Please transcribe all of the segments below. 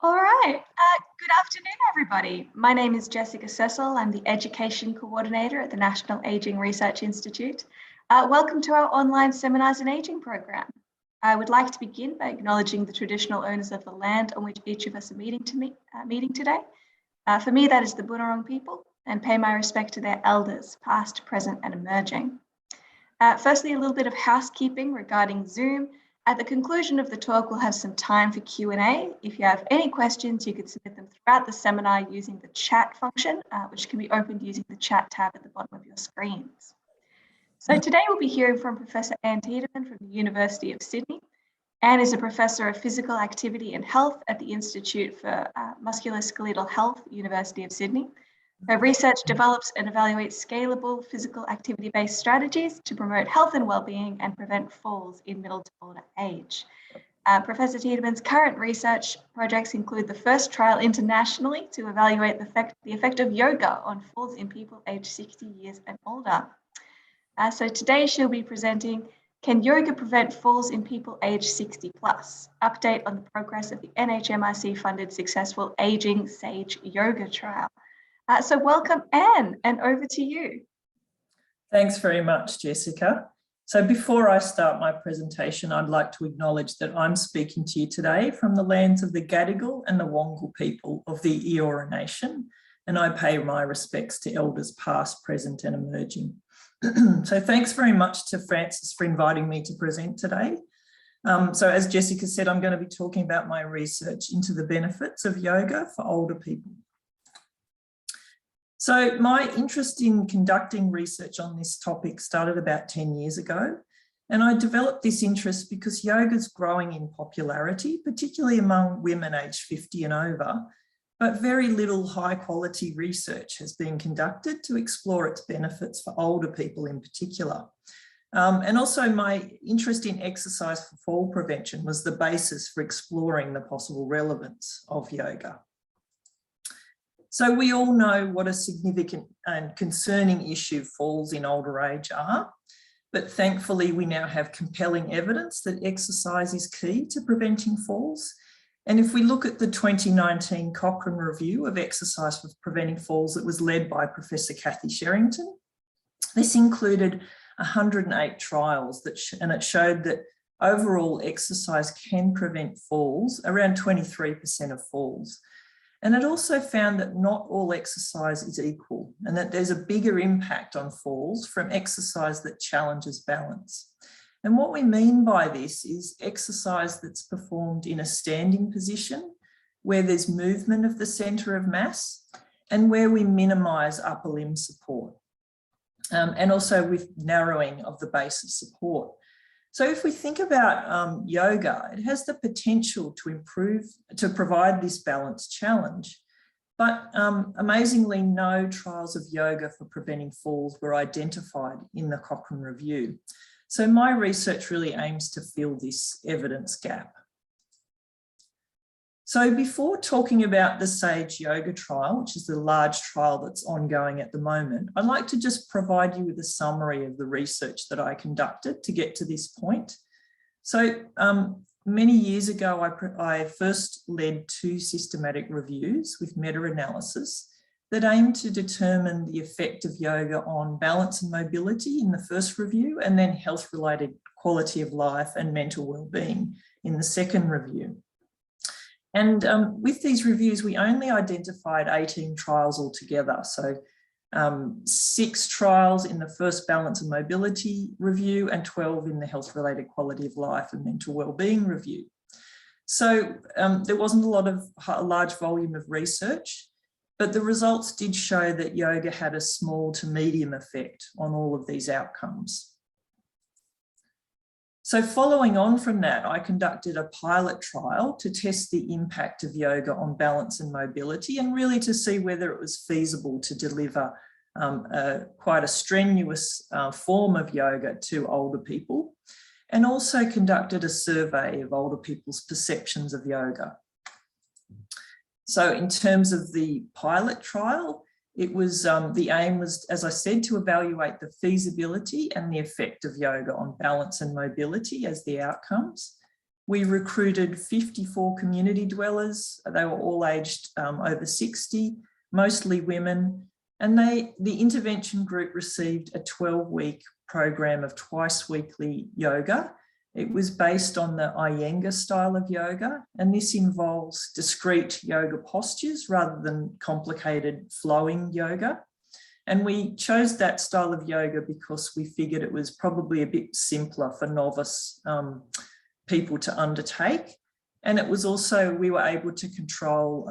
All right. Good afternoon, everybody. My name is Jessica Cecil. I'm the Education Coordinator at the National Aging Research Institute. Welcome to our online Seminars in Aging program. I would like to begin by acknowledging the traditional owners of the land on which each of us are meeting today. For me, that is the Bunurong people, and pay my respect to their elders, past, present, and emerging. Firstly, a little bit of housekeeping regarding Zoom. At the conclusion of the talk, we'll have some time for Q&A. If you have any questions, you could submit them throughout the seminar using the chat function, which can be opened using the chat tab at the bottom of your screens. So today we'll be hearing from Professor Anne Tiedemann from the University of Sydney. Anne is a Professor of Physical Activity and Health at the Institute for Musculoskeletal Health, University of Sydney. Her research develops and evaluates scalable physical activity-based strategies to promote health and well-being and prevent falls in middle to older age. Professor Tiedemann's current research projects include the first trial internationally to evaluate the effect of yoga on falls in people aged 60 years and older. So today she'll be presenting Can Yoga Prevent Falls in People Aged 60 Plus? Update on the progress of the NHMRC-funded successful Aging Sage Yoga trial. So welcome, Anne, and over to you. Thanks very much, Jessica. So before I start my presentation, I'd like to acknowledge that I'm speaking to you today from the lands of the Gadigal and the Wongal people of the Eora Nation, and I pay my respects to elders past, present, and emerging. So thanks very much to Francis for inviting me to present today. So as Jessica said, I'm going to be talking about my research into the benefits of yoga for older people. So my interest in conducting research on this topic started about 10 years ago, and I developed this interest because yoga is growing in popularity, particularly among women aged 50 and over, but very little high quality research has been conducted to explore its benefits for older people in particular. And also my interest in exercise for fall prevention was the basis for exploring the possible relevance of yoga. So we all know what a significant and concerning issue falls in older age are, but thankfully we now have compelling evidence that exercise is key to preventing falls. And if we look at the 2019 Cochrane Review of Exercise for Preventing Falls that was led by Professor Kathy Sherrington, this included 108 trials and it showed that overall exercise can prevent falls, around 23% of falls. And it also found that not all exercise is equal and that there's a bigger impact on falls from exercise that challenges balance. And what we mean by this is exercise that's performed in a standing position where there's movement of the centre of mass and where we minimise upper limb support and also with narrowing of the base of support. So if we think about yoga, it has the potential to provide this balanced challenge, but amazingly no trials of yoga for preventing falls were identified in the Cochrane Review. So my research really aims to fill this evidence gap. So before talking about the Sage Yoga trial, which is the large trial that's ongoing at the moment, I'd like to just provide you with a summary of the research that I conducted to get to this point. So many years ago, I first led 2 systematic reviews with meta-analysis that aimed to determine the effect of yoga on balance and mobility in the first review, and then health-related quality of life and mental well-being in the second review. And with these reviews, we only identified 18 trials altogether. So 6 trials in the first balance and mobility review and 12 in the health-related quality of life and mental well-being review. So there wasn't a large volume of research, but the results did show that yoga had a small to medium effect on all of these outcomes. So following on from that, I conducted a pilot trial to test the impact of yoga on balance and mobility and really to see whether it was feasible to deliver quite a strenuous form of yoga to older people, and also conducted a survey of older people's perceptions of yoga. So in terms of the pilot trial, it was the aim was, as I said, to evaluate the feasibility and the effect of yoga on balance and mobility as the outcomes. We recruited 54 community dwellers. They were all aged over 60, mostly women. And the intervention group received a 12-week program of twice weekly yoga. It was based on the Iyengar style of yoga, and this involves discrete yoga postures rather than complicated flowing yoga. And we chose that style of yoga because we figured it was probably a bit simpler for novice people to undertake. And it was also, we were able to control,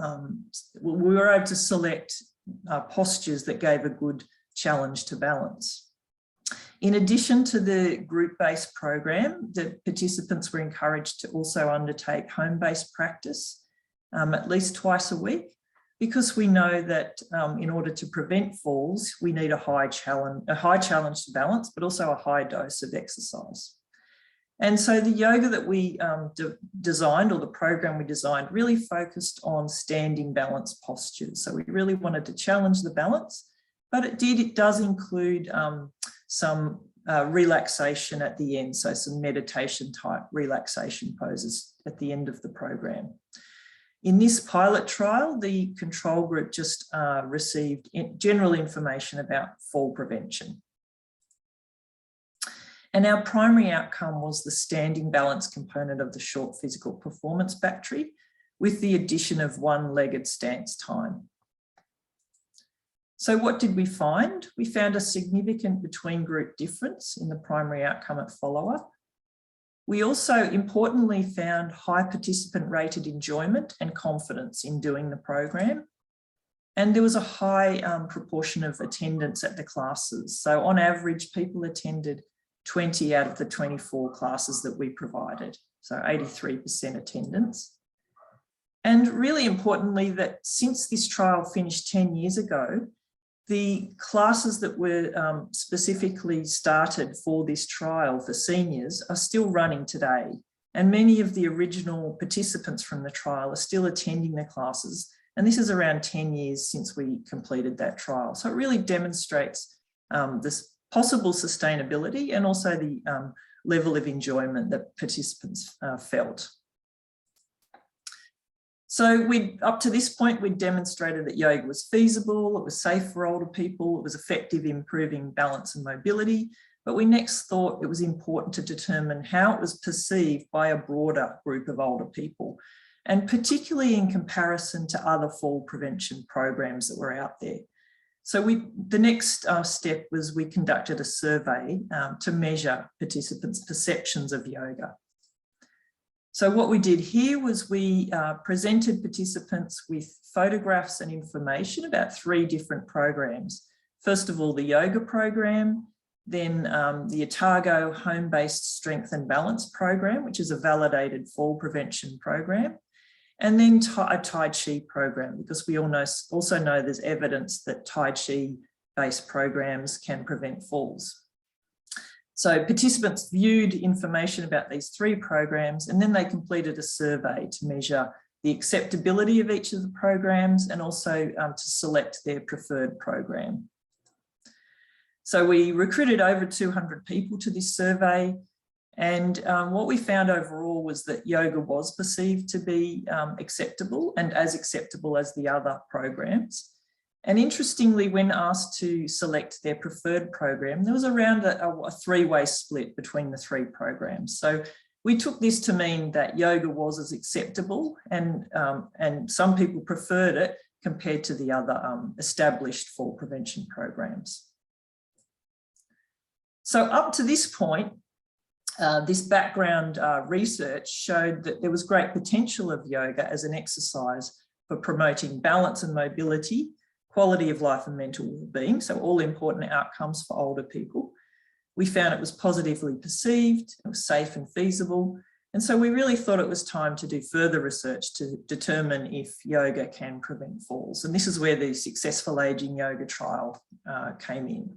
we were able to select postures that gave a good challenge to balance. In addition to the group-based program, the participants were encouraged to also undertake home-based practice at least twice a week, because we know that in order to prevent falls, we need a high challenge to balance, but also a high dose of exercise. And so the yoga that we designed, or the program we designed, really focused on standing balance postures. So we really wanted to challenge the balance, but it does include some relaxation at the end. So some meditation type relaxation poses at the end of the program. In this pilot trial, the control group just received general information about fall prevention. And our primary outcome was the standing balance component of the short physical performance battery, with the addition of one-legged stance time. So what did we find? We found a significant between-group difference in the primary outcome at follow-up. We also importantly found high participant-rated enjoyment and confidence in doing the program. And there was a high proportion of attendance at the classes. So on average, people attended 20 out of the 24 classes that we provided, so 83% attendance. And really importantly, that since this trial finished 10 years ago, the classes that were specifically started for this trial for seniors are still running today. And many of the original participants from the trial are still attending the classes. And this is around 10 years since we completed that trial. So it really demonstrates this possible sustainability and also the level of enjoyment that participants felt. So up to this point, we demonstrated that yoga was feasible, it was safe for older people, it was effective in improving balance and mobility, but we next thought it was important to determine how it was perceived by a broader group of older people, and particularly in comparison to other fall prevention programs that were out there. So the next step was we conducted a survey to measure participants' perceptions of yoga. So what we did here was we presented participants with photographs and information about 3 different programs. First of all, the yoga program, then the Otago home-based strength and balance program, which is a validated fall prevention program, and then a Tai Chi program, because we also know there's evidence that Tai Chi-based programs can prevent falls. So participants viewed information about these 3 programs, and then they completed a survey to measure the acceptability of each of the programs and also to select their preferred program. So we recruited over 200 people to this survey, and what we found overall was that yoga was perceived to be acceptable, and as acceptable as the other programs. And interestingly, when asked to select their preferred program, there was around a 3-way split between the 3 programs. So we took this to mean that yoga was as acceptable, and some people preferred it compared to the other established fall prevention programs. So up to this point, this background research showed that there was great potential of yoga as an exercise for promoting balance and mobility, quality of life and mental well-being, so all important outcomes for older people. We found it was positively perceived, it was safe and feasible, and so we really thought it was time to do further research to determine if yoga can prevent falls. And this is where the Successful Aging Yoga trial came in.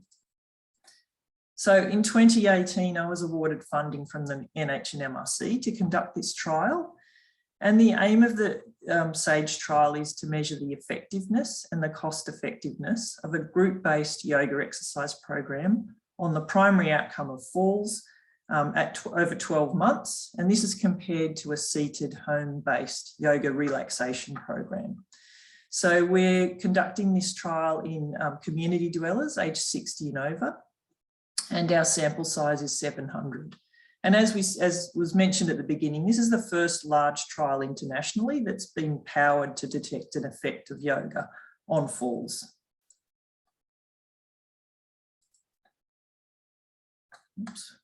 So in 2018, I was awarded funding from the NHMRC to conduct this trial. And the aim of the SAGE trial is to measure the effectiveness and the cost effectiveness of a group-based yoga exercise program on the primary outcome of falls over 12 months. And this is compared to a seated home-based yoga relaxation program. So we're conducting this trial in community dwellers aged 60 and over, and our sample size is 700. And as was mentioned at the beginning, this is the first large trial internationally that's been powered to detect an effect of yoga on falls. Oops.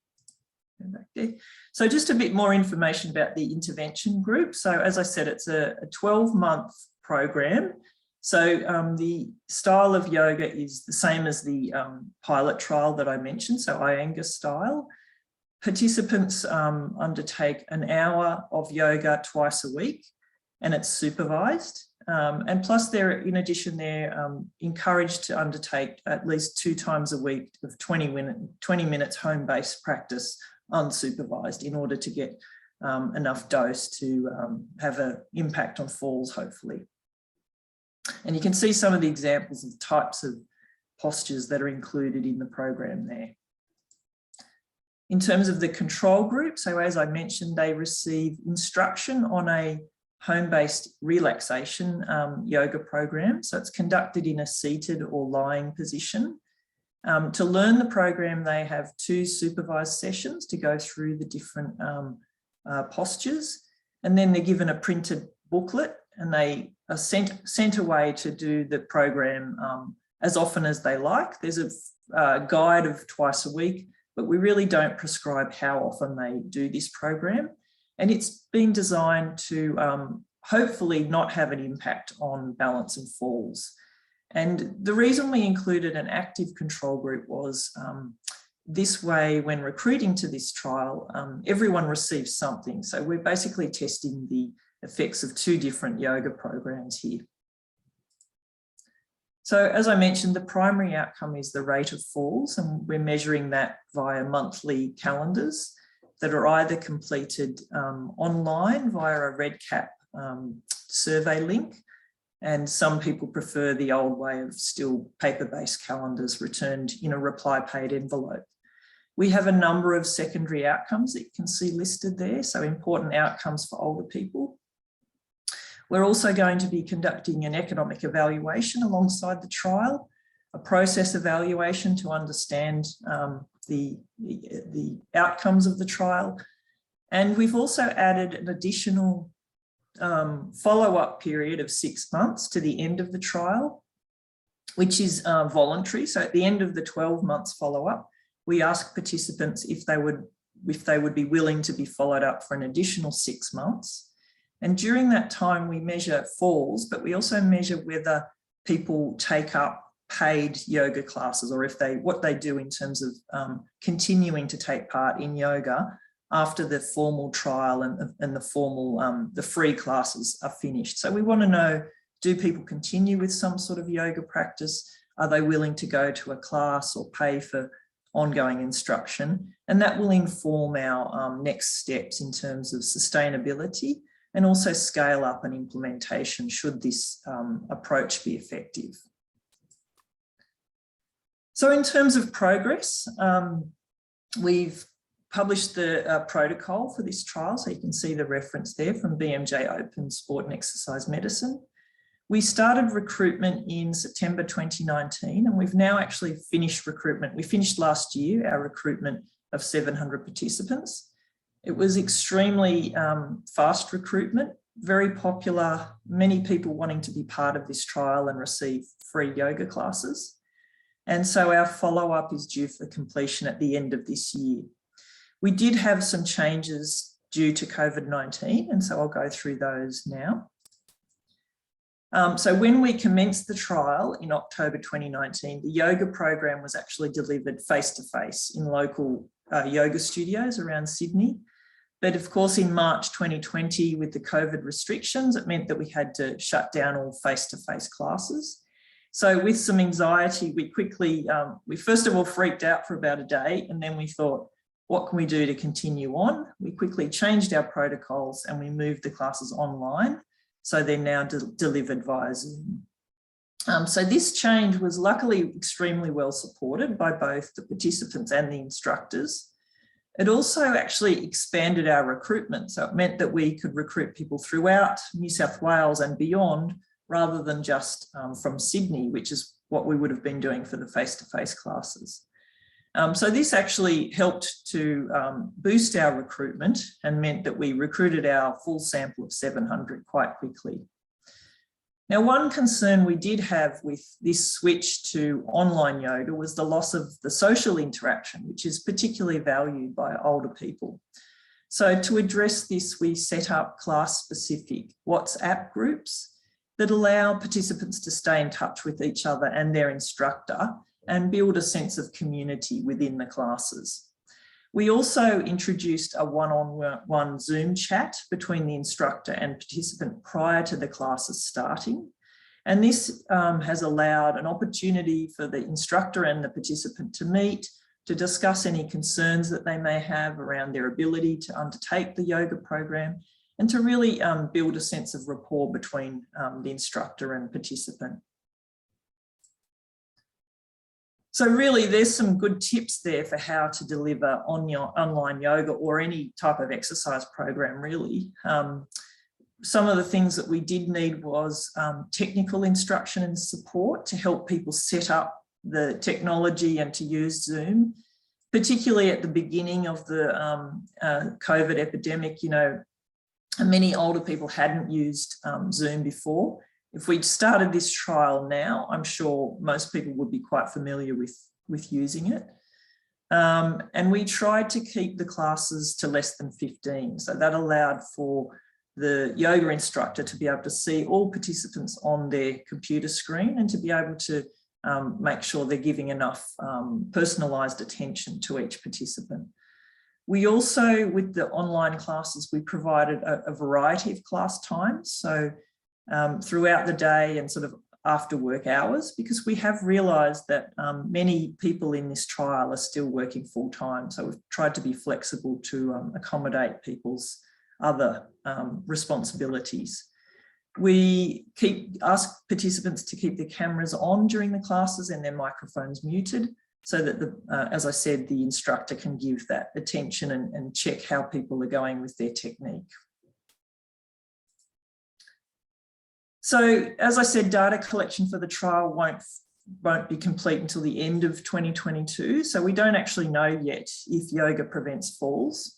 Go back there. So just a bit more information about the intervention group. So as I said, it's a 12-month program. So the style of yoga is the same as the pilot trial that I mentioned, so Iyengar style. Participants undertake an hour of yoga twice a week, and it's supervised. And plus, in addition, they're encouraged to undertake at least 2 times a week of 20 minutes home-based practice unsupervised in order to get enough dose to have an impact on falls, hopefully. And you can see some of the examples of types of postures that are included in the program there. In terms of the control group, so as I mentioned, they receive instruction on a home-based relaxation yoga program. So it's conducted in a seated or lying position. To learn the program, they have 2 supervised sessions to go through the different postures. And then they're given a printed booklet, and they are sent away to do the program as often as they like. There's a guide of twice a week, but we really don't prescribe how often they do this program. And it's been designed to hopefully not have an impact on balance and falls. And the reason we included an active control group was this way, when recruiting to this trial, everyone receives something. So we're basically testing the effects of 2 different yoga programs here. So as I mentioned, the primary outcome is the rate of falls, and we're measuring that via monthly calendars that are either completed online via a RedCap survey link, and some people prefer the old way of still paper-based calendars returned in a reply-paid envelope. We have a number of secondary outcomes that you can see listed there, so important outcomes for older people. We're also going to be conducting an economic evaluation alongside the trial, a process evaluation to understand the outcomes of the trial. And we've also added an additional follow-up period of 6 months to the end of the trial, which is voluntary. So at the end of the 12 months follow-up, we ask participants if they would be willing to be followed up for an additional 6 months. And during that time, we measure falls, but we also measure whether people take up paid yoga classes, or what they do in terms of continuing to take part in yoga after the formal trial and the free classes are finished. So we want to know, do people continue with some sort of yoga practice? Are they willing to go to a class or pay for ongoing instruction? And that will inform our next steps in terms of sustainability and also scale up and implementation should this approach be effective. So in terms of progress, we've published the protocol for this trial, so you can see the reference there from BMJ Open Sport and Exercise Medicine. We started recruitment in September 2019, and we've now actually finished recruitment. We finished last year our recruitment of 700 participants. It was extremely fast recruitment, very popular, many people wanting to be part of this trial and receive free yoga classes. And so our follow-up is due for completion at the end of this year. We did have some changes due to COVID-19, and so I'll go through those now. So when we commenced the trial in October 2019, the yoga program was actually delivered face-to-face in local yoga studios around Sydney. But of course, in March 2020, with the COVID restrictions, it meant that we had to shut down all face-to-face classes. So with some anxiety, we first of all freaked out for about a day, and then we thought, what can we do to continue on? We quickly changed our protocols and we moved the classes online. So they're now delivered via Zoom. So this change was luckily extremely well supported by both the participants and the instructors. It also actually expanded our recruitment. So it meant that we could recruit people throughout New South Wales and beyond, rather than just from Sydney, which is what we would have been doing for the face-to-face classes. So this actually helped to boost our recruitment and meant that we recruited our full sample of 700 quite quickly. Now, one concern we did have with this switch to online yoga was the loss of the social interaction, which is particularly valued by older people. So to address this, we set up class-specific WhatsApp groups that allow participants to stay in touch with each other and their instructor and build a sense of community within the classes. We also introduced a one-on-one Zoom chat between the instructor and participant prior to the classes starting. And this has allowed an opportunity for the instructor and the participant to meet, to discuss any concerns that they may have around their ability to undertake the yoga program, and to really build a sense of rapport between the instructor and participant. So really, there's some good tips there for how to deliver online yoga or any type of exercise program, really. Some of the things that we did need was technical instruction and support to help people set up the technology and to use Zoom, particularly at the beginning of the COVID epidemic. You know, many older people hadn't used Zoom before. If we'd started this trial now, I'm sure most people would be quite familiar with using it. And we tried to keep the classes to less than 15. So that allowed for the yoga instructor to be able to see all participants on their computer screen and to be able to make sure they're giving enough personalised attention to each participant. We also, with the online classes, we provided a variety of class times. So throughout the day and sort of after work hours, because we have realised that many people in this trial are still working full time. So we've tried to be flexible to accommodate people's other responsibilities. We ask participants to keep their cameras on during the classes and their microphones muted, so that, as I said, the instructor can give that attention and check how people are going with their technique. So, as I said, data collection for the trial won't be complete until the end of 2022. So we don't actually know yet if yoga prevents falls,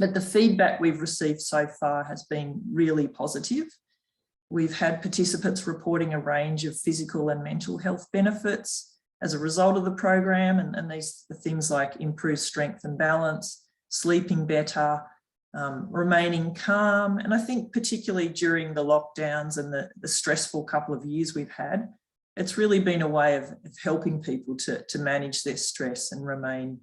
but the feedback we've received so far has been really positive. We've had participants reporting a range of physical and mental health benefits as a result of the program, and these are things like improved strength and balance, sleeping better, remaining calm. And I think particularly during the lockdowns and the stressful couple of years we've had, it's really been a way of helping people to manage their stress and remain,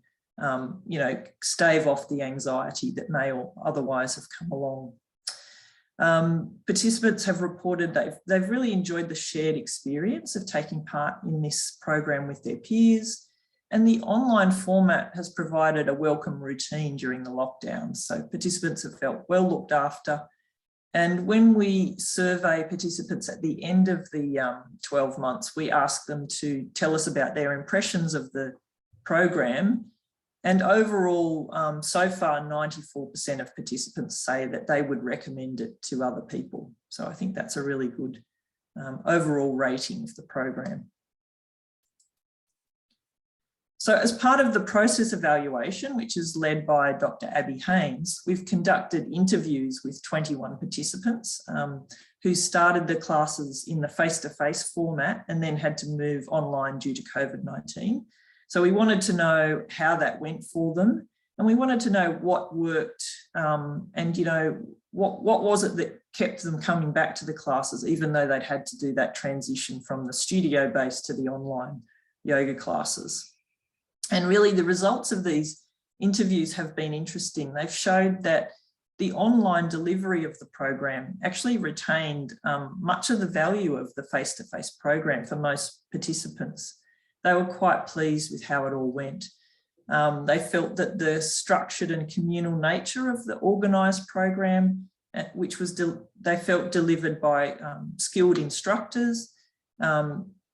stave off the anxiety that may otherwise have come along. Participants have reported they've really enjoyed the shared experience of taking part in this program with their peers. And the online format has provided a welcome routine during the lockdown. So participants have felt well looked after. And when we survey participants at the end of the 12 months, we ask them to tell us about their impressions of the program. And overall, so far, 94% of participants say that they would recommend it to other people. So I think that's a really good overall rating of the program. So as part of the process evaluation, which is led by Dr. Abby Haynes, we've conducted interviews with 21 participants who started the classes in the face-to-face format and then had to move online due to COVID-19. So we wanted to know how that went for them, and we wanted to know what worked and, what was it that kept them coming back to the classes, even though they'd had to do that transition from the studio base to the online yoga classes. And really the results of these interviews have been interesting. They've showed that the online delivery of the program actually retained much of the value of the face-to-face program for most participants. They were quite pleased with how it all went. They felt that the structured and communal nature of the organised program, which was they felt delivered by skilled instructors,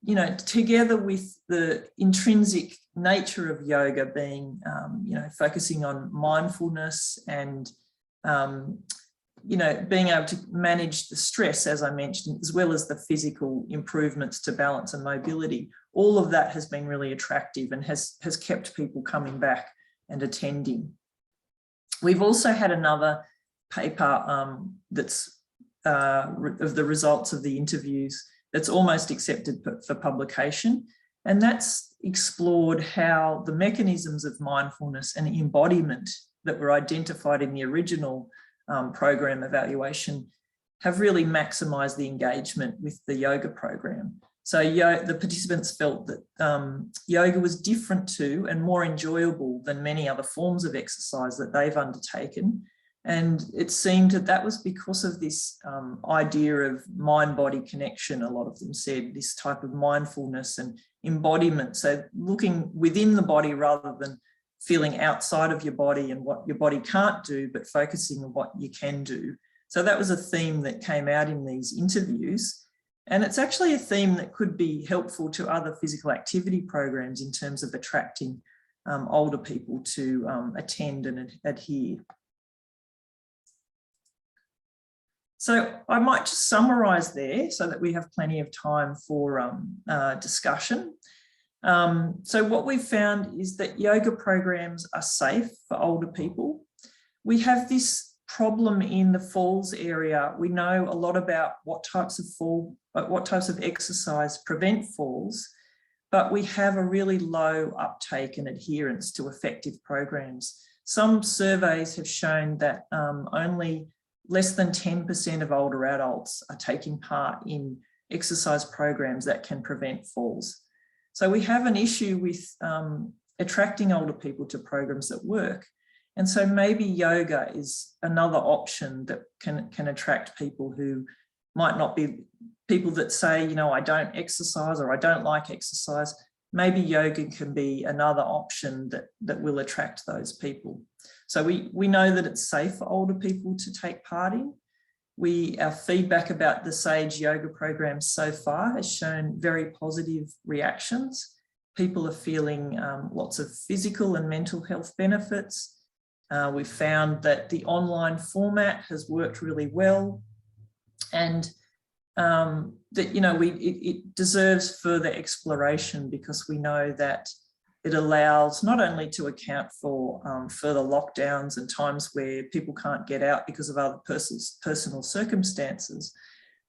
you know, together with the intrinsic nature of yoga being, you know, focusing on mindfulness and, you know, being able to manage the stress, as I mentioned, as well as the physical improvements to balance and mobility, all of that has been really attractive and has kept people coming back and attending. We've also had another paper that's of the results of the interviews that's almost accepted for publication. And that's explored how the mechanisms of mindfulness and embodiment that were identified in the original program evaluation have really maximised the engagement with the yoga program. So the participants felt that yoga was different to and more enjoyable than many other forms of exercise that they've undertaken. And it seemed that that was because of this idea of mind-body connection, a lot of them said, this type of mindfulness and embodiment. So looking within the body rather than feeling outside of your body and what your body can't do, but focusing on what you can do. So that was a theme that came out in these interviews. And it's actually a theme that could be helpful to other physical activity programs in terms of attracting older people to attend and adhere. So I might just summarise there so that we have plenty of time for discussion. So what we've found is that yoga programs are safe for older people. We have this problem in the falls area. We know a lot about what types of exercise prevent falls, but we have a really low uptake and adherence to effective programs. Some surveys have shown that only less than 10% of older adults are taking part in exercise programs that can prevent falls. So we have an issue with attracting older people to programs that work. And so maybe yoga is another option that can attract people who might not be people that say, you know, I don't exercise or I don't like exercise. Maybe yoga can be another option that will attract those people. So we know that it's safe for older people to take part in. Our feedback about the Sage yoga program so far has shown very positive reactions. People are feeling lots of physical and mental health benefits. We've found that the online format has worked really well, and that, you know, it deserves further exploration, because we know that it allows not only to account for further lockdowns and times where people can't get out because of other personal circumstances,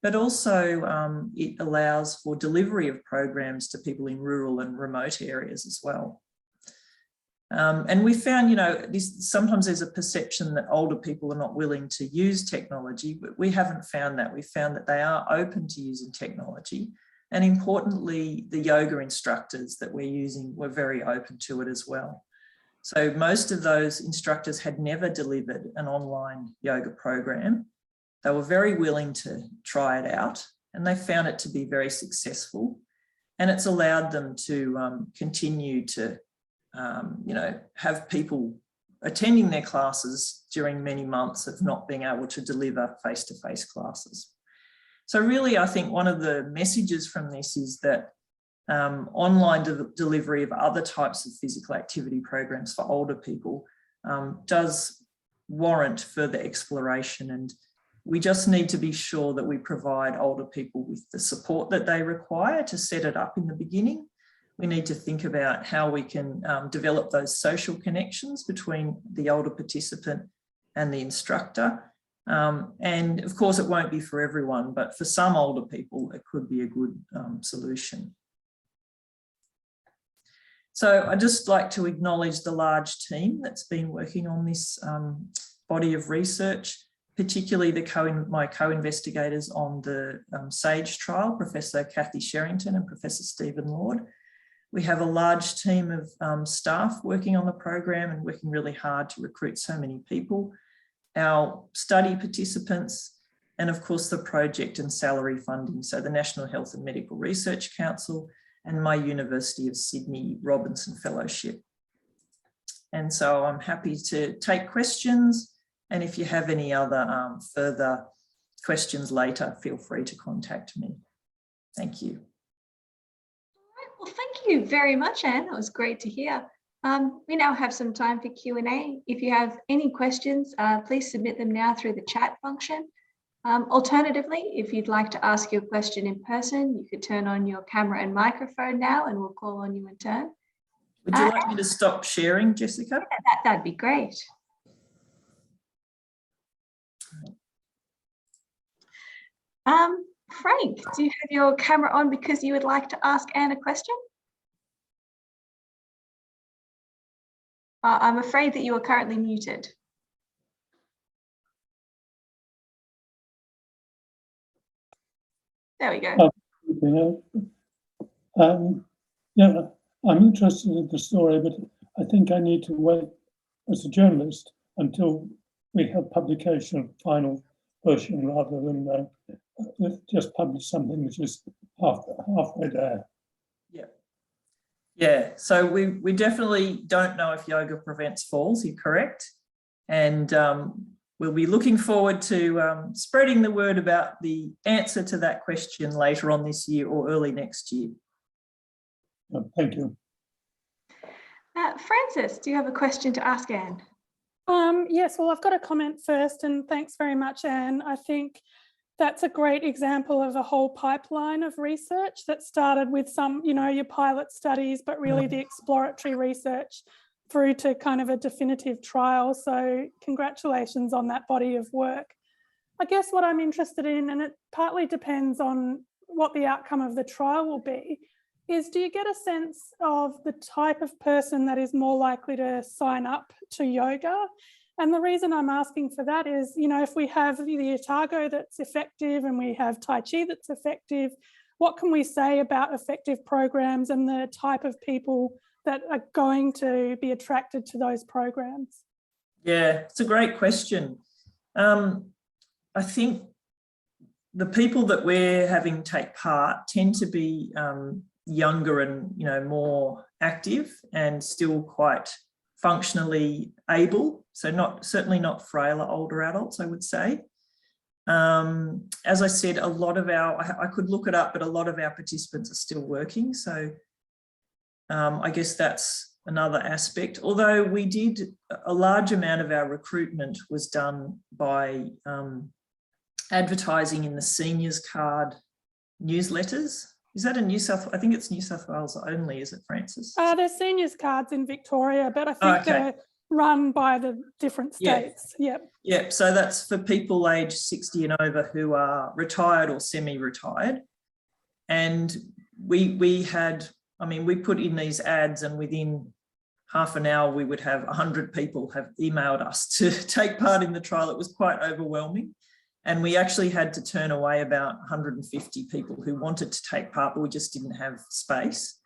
but also it allows for delivery of programs to people in rural and remote areas as well. And we found, you know, sometimes there's a perception that older people are not willing to use technology, but we haven't found that. We found that they are open to using technology. And importantly, the yoga instructors that we're using were very open to it as well. So most of those instructors had never delivered an online yoga program. They were very willing to try it out, and they found it to be very successful. And it's allowed them to continue to you know, have people attending their classes during many months of not being able to deliver face-to-face classes. So really, I think one of the messages from this is that online delivery of other types of physical activity programs for older people does warrant further exploration, and we just need to be sure that we provide older people with the support that they require to set it up in the beginning. We need to think about how we can develop those social connections between the older participant and the instructor. And of course, it won't be for everyone, but for some older people, it could be a good solution. So I'd just like to acknowledge the large team that's been working on this body of research, particularly my co-investigators on the SAGE trial, Professor Kathy Sherrington and Professor Stephen Lord. We have a large team of staff working on the program and working really hard to recruit so many people, our study participants, and of course the project and salary funding. So the National Health and Medical Research Council and my University of Sydney Robinson Fellowship. And so I'm happy to take questions. And if you have any other further questions later, feel free to contact me. Thank you. Well, thank you very much, Anne. That was great to hear. We now have some time for Q&A. If you have any questions, please submit them now through the chat function. Alternatively, if you'd like to ask your question in person, you could turn on your camera and microphone now and we'll call on you in turn. Would you like me to stop sharing, Jessica? Yeah, that'd be great. Frank, do you have your camera on because you would like to ask Anne a question? I'm afraid that you are currently muted. There we go. Yeah, I'm interested in the story, but I think I need to wait as a journalist until we have publication of final version rather than just publish something which is halfway there. Yeah, so we definitely don't know if yoga prevents falls, you're correct. And we'll be looking forward to spreading the word about the answer to that question later on this year or early next year. Thank you. Frances, do you have a question to ask Anne? Yes, well, I've got a comment first, and thanks very much, Anne. I think that's a great example of a whole pipeline of research that started with some, your pilot studies, but really the exploratory research through to kind of a definitive trial. So congratulations on that body of work. I guess what I'm interested in, and it partly depends on what the outcome of the trial will be, is do you get a sense of the type of person that is more likely to sign up to yoga? And the reason I'm asking for that is, if we have the Otago that's effective and we have Tai Chi that's effective, what can we say about effective programs and the type of people that are going to be attracted to those programs? Yeah, it's a great question. I think the people that we're having take part tend to be younger and more active and still quite functionally able, so certainly not frailer older adults, I would say. As I said, a lot of I could look it up, but a lot of our participants are still working, so I guess that's another aspect. Although we did, a large amount of our recruitment was done by advertising in the seniors card newsletters. Is that I think it's New South Wales only, is it, Frances? There's seniors cards in Victoria, but I think they're run by the different states. Yeah, so that's for people aged 60 and over who are retired or semi-retired. And we put in these ads, and within half an hour, we would have 100 people have emailed us to take part in the trial. It was quite overwhelming. And we actually had to turn away about 150 people who wanted to take part, but we just didn't have space.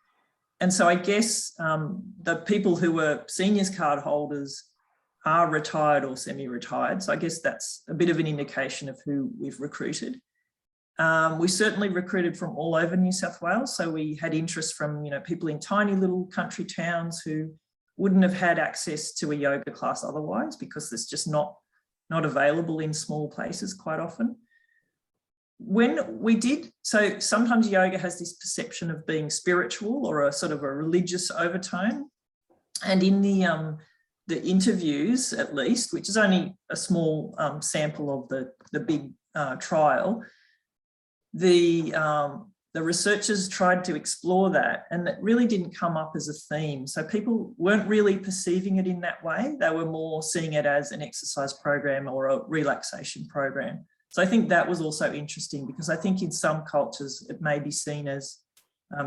And so I guess the people who were seniors card holders are retired or semi-retired. So I guess that's a bit of an indication of who we've recruited. We certainly recruited from all over New South Wales. So we had interest from, people in tiny little country towns who wouldn't have had access to a yoga class otherwise, because there's just not available in small places quite often. When we did, so sometimes yoga has this perception of being spiritual or a sort of a religious overtone. And in the interviews, at least, which is only a small sample of the big trial, the researchers tried to explore that, and that really didn't come up as a theme. So people weren't really perceiving it in that way. They were more seeing it as an exercise program or a relaxation program. So I think that was also interesting, because I think in some cultures it may be seen as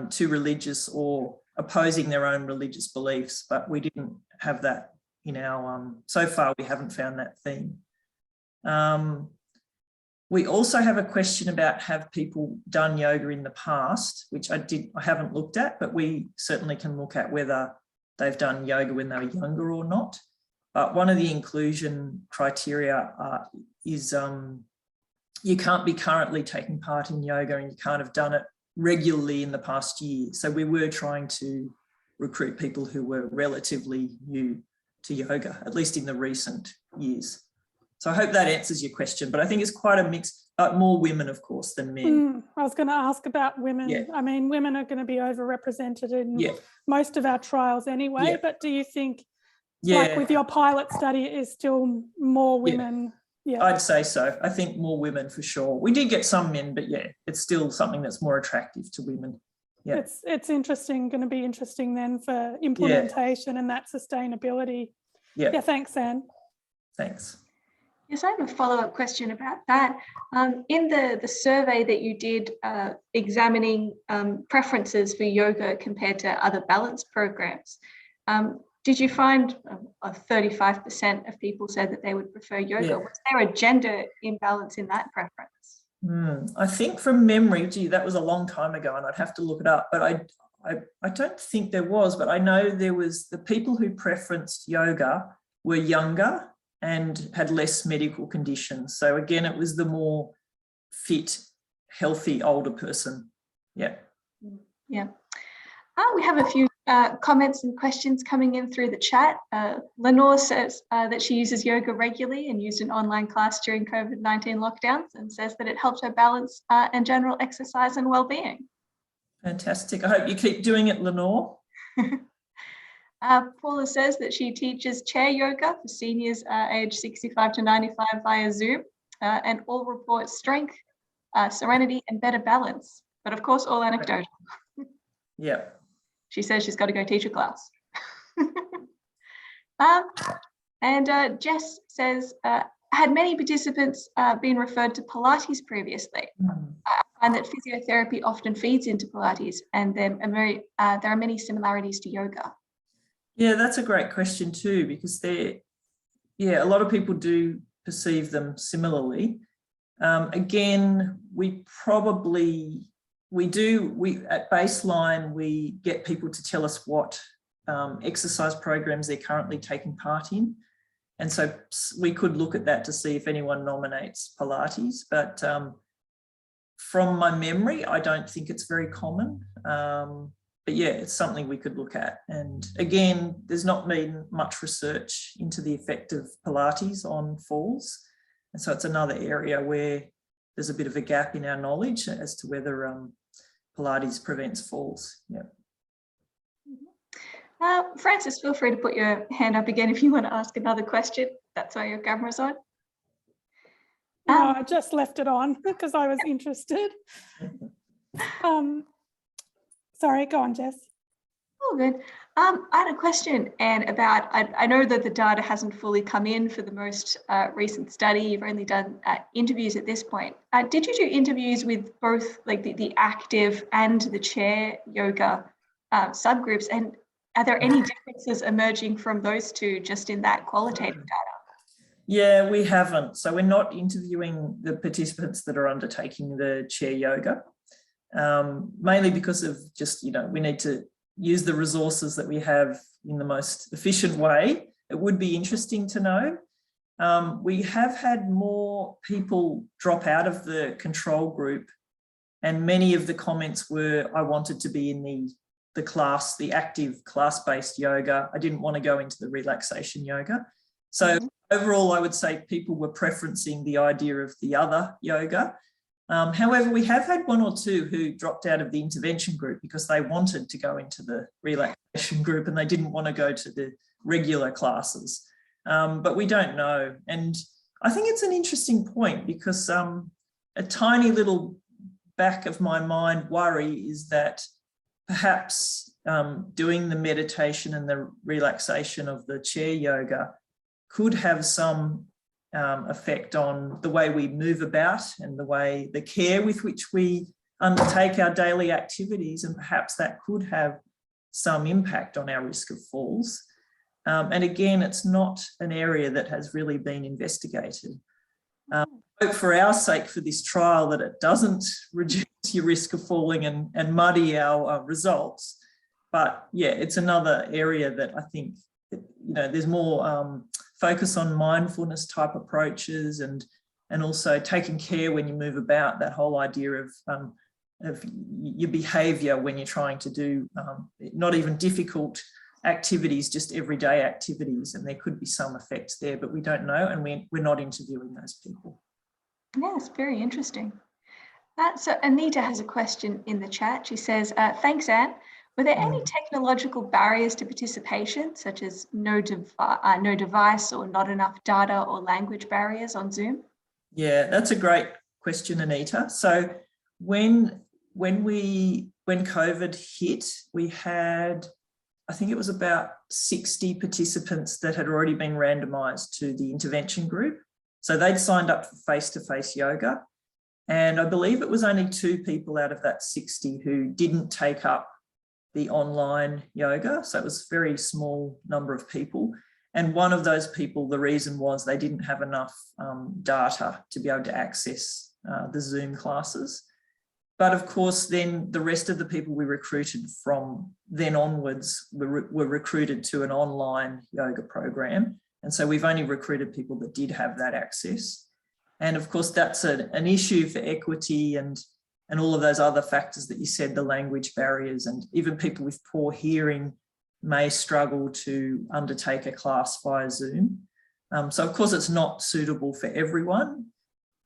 too religious or opposing their own religious beliefs, but we didn't have that in our, so far we haven't found that theme. We also have a question about, have people done yoga in the past, which I haven't looked at, but we certainly can look at whether they've done yoga when they were younger or not. But one of the inclusion criteria is you can't be currently taking part in yoga, and you can't have done it regularly in the past year. So we were trying to recruit people who were relatively new to yoga, at least in the recent years. So I hope that answers your question, but I think it's quite a mix, but more women, of course, than men. I was going to ask about women. Yeah. I mean, women are going to be overrepresented in Yeah. most of our trials anyway, Yeah. but do you think, Yeah. like with your pilot study, it is still more women? Yeah. I'd say so. I think more women for sure. We did get some men, but yeah, it's still something that's more attractive to women. Yeah. It's interesting, going to be interesting then for implementation and that sustainability. Yeah. Yeah, thanks, Anne. Thanks. Yes, I have a follow-up question about that. In the survey that you did examining preferences for yoga compared to other balance programs, did you find 35% of people said that they would prefer yoga? Yeah. Was there a gender imbalance in that preference? I think from memory, gee, that was a long time ago and I'd have to look it up, but I don't think there was, but I know there was the people who preferenced yoga were younger and had less medical conditions. So again, it was the more fit, healthy, older person. Yeah. Yeah. We have a few comments and questions coming in through the chat. Lenore says that she uses yoga regularly and used an online class during COVID-19 lockdowns and says that it helps her balance and general exercise and well-being. Fantastic. I hope you keep doing it, Lenore. Paula says that she teaches chair yoga for seniors aged 65 to 95 via Zoom and all report strength, serenity and better balance, but of course all anecdotal. Yeah. She says she's got to go teach a class. And Jess says, had many participants been referred to Pilates previously? I find that physiotherapy often feeds into Pilates and there are many similarities to yoga. Yeah, that's a great question too, because a lot of people do perceive them similarly. Again, at baseline, we get people to tell us what exercise programs they're currently taking part in. And so we could look at that to see if anyone nominates Pilates, but from my memory, I don't think it's very common. But yeah, it's something we could look at. And again, there's not been much research into the effect of Pilates on falls. And so it's another area where there's a bit of a gap in our knowledge as to whether Pilates prevents falls. Yeah. Francis, feel free to put your hand up again if you want to ask another question. That's why your camera's on. No, I just left it on because I was interested. Sorry, go on, Jess. Oh, good. I had a question, Anne, about, I know that the data hasn't fully come in for the most recent study. You've only done interviews at this point. Did you do interviews with both like the active and the chair yoga subgroups? And are there any differences emerging from those two just in that qualitative data? Yeah, we haven't. So we're not interviewing the participants that are undertaking the chair yoga, mainly because of just, we need to use the resources that we have in the most efficient way. It would be interesting to know. We have had more people drop out of the control group, and many of the comments were, I wanted to be in the class, the active class-based yoga. I didn't want to go into the relaxation yoga. So overall, I would say people were preferencing the idea of the other yoga. However, we have had one or two who dropped out of the intervention group because they wanted to go into the relaxation group and they didn't want to go to the regular classes. But we don't know. And I think it's an interesting point because a tiny little back of my mind worry is that perhaps doing the meditation and the relaxation of the chair yoga could have some effect on the way we move about and the care with which we undertake our daily activities, and perhaps that could have some impact on our risk of falls. And again, it's not an area that has really been investigated. I hope for our sake for this trial that it doesn't reduce your risk of falling and muddy our results. But yeah, it's another area that I think, there's more focus on mindfulness type approaches and also taking care when you move about, that whole idea of your behaviour when you're trying to do not even difficult activities, just everyday activities, and there could be some effects there, but we don't know, and we're not interviewing those people. Yes, very interesting. So Anita has a question in the chat. She says, thanks, Anne. Were there any technological barriers to participation, such as no device or not enough data or language barriers on Zoom? Yeah, that's a great question, Anita. So when COVID hit, we had, I think it was about 60 participants that had already been randomised to the intervention group. So they'd signed up for face-to-face yoga. And I believe it was only 2 people out of that 60 who didn't take up the online yoga. So it was a very small number of people. And one of those people, the reason was they didn't have enough data to be able to access the Zoom classes. But of course, then the rest of the people we recruited from then onwards were recruited to an online yoga program. And so we've only recruited people that did have that access. And of course, that's an issue for equity and all of those other factors that you said, the language barriers, and even people with poor hearing may struggle to undertake a class via Zoom. So of course, it's not suitable for everyone.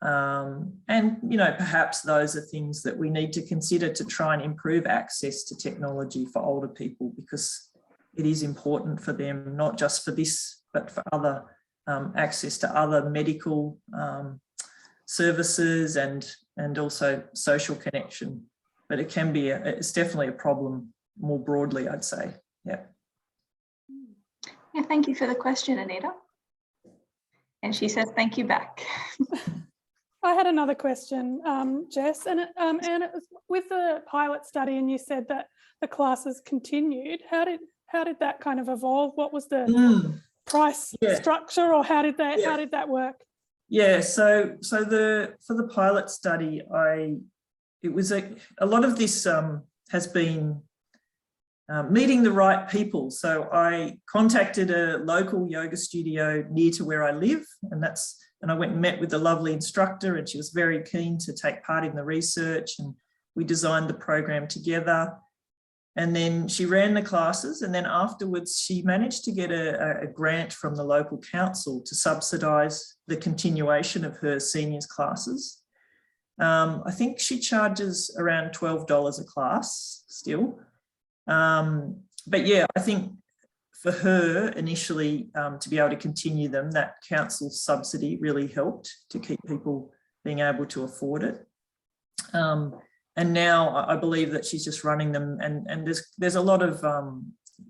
And, you know, perhaps those are things that we need to consider to try and improve access to technology for older people, because it is important for them, not just for this, but for other access to other medical services and also social connection. But it can be, it's definitely a problem more broadly, I'd say. Yeah. Yeah, thank you for the question, Anita. And she says, thank you back. I had another question, Jess, and it was with the pilot study, and you said that the classes continued. How did that kind of evolve? What was the price structure, or how did that work? Yeah, so for the pilot study, it was a lot of this has been meeting the right people. So I contacted a local yoga studio near to where I live, and I went and met with the lovely instructor, and she was very keen to take part in the research, and we designed the program together. And then she ran the classes, and then afterwards she managed to get a grant from the local council to subsidise the continuation of her seniors classes. I think she charges around $12 a class still. But yeah, I think for her initially to be able to continue them, that council subsidy really helped to keep people being able to afford it. And now I believe that she's just running them, and there's a lot of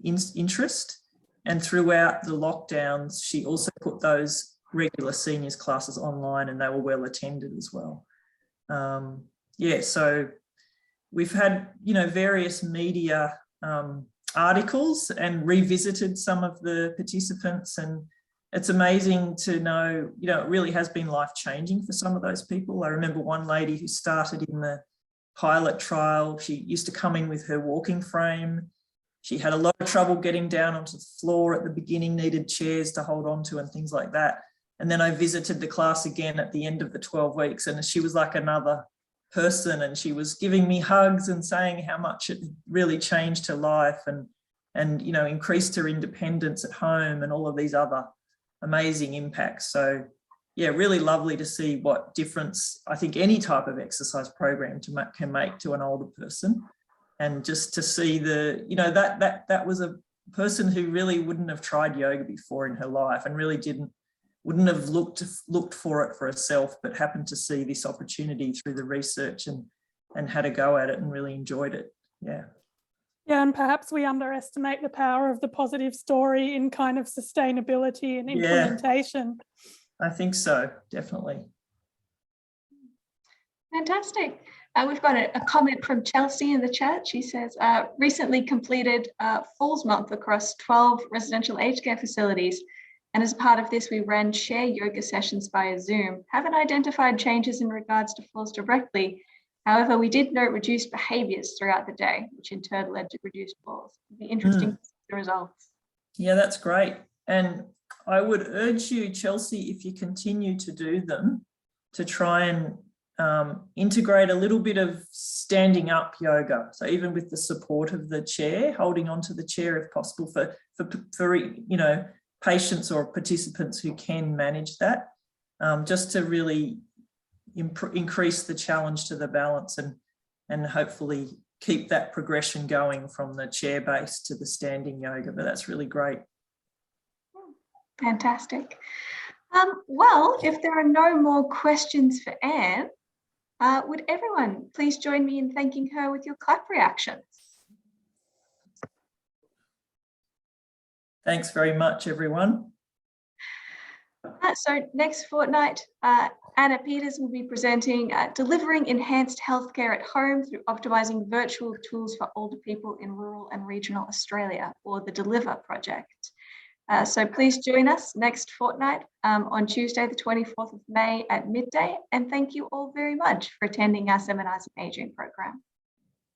interest. And throughout the lockdowns, she also put those regular seniors classes online, and they were well attended as well. Yeah, so we've had, you know, various media articles and revisited some of the participants, and it's amazing to know, you know, it really has been life-changing for some of those people. I remember one lady who started in the pilot trial. She used to come in with her walking frame. She had a lot of trouble getting down onto the floor at the beginning, needed chairs to hold on to and things like that. And then I visited the class again at the end of the 12 weeks, and she was like another person, and she was giving me hugs and saying how much it really changed her life and you know, increased her independence at home and all of these other amazing impacts. So yeah, really lovely to see what difference I think any type of exercise program can make to an older person. And just to see the, you know, that was a person who really wouldn't have tried yoga before in her life, and really wouldn't have looked for it for herself, but happened to see this opportunity through the research and had a go at it and really enjoyed it. Yeah. Yeah, and perhaps we underestimate the power of the positive story in kind of sustainability and implementation. Yeah. I think so, definitely. Fantastic. We've got a comment from Chelsea in the chat. She says, recently completed Falls Month across 12 residential aged care facilities. And as part of this, we ran share yoga sessions via Zoom. Haven't identified changes in regards to falls directly. However, we did note reduced behaviours throughout the day, which in turn led to reduced falls. It'd be interesting to see the results. Yeah, that's great. And I would urge you, Chelsea, if you continue to do them, to try and integrate a little bit of standing up yoga. So even with the support of the chair, holding onto the chair if possible for you know, patients or participants who can manage that, just to really increase the challenge to the balance and hopefully keep that progression going from the chair base to the standing yoga. But that's really great. Fantastic. Well, if there are no more questions for Anne, would everyone please join me in thanking her with your clap reactions? Thanks very much, everyone. So next fortnight, Anna Peters will be presenting Delivering Enhanced Healthcare at Home through Optimising Virtual Tools for Older People in Rural and Regional Australia, or the Deliver project. So please join us next fortnight on Tuesday, the 24th of May at midday. And thank you all very much for attending our Seminars in Aging program.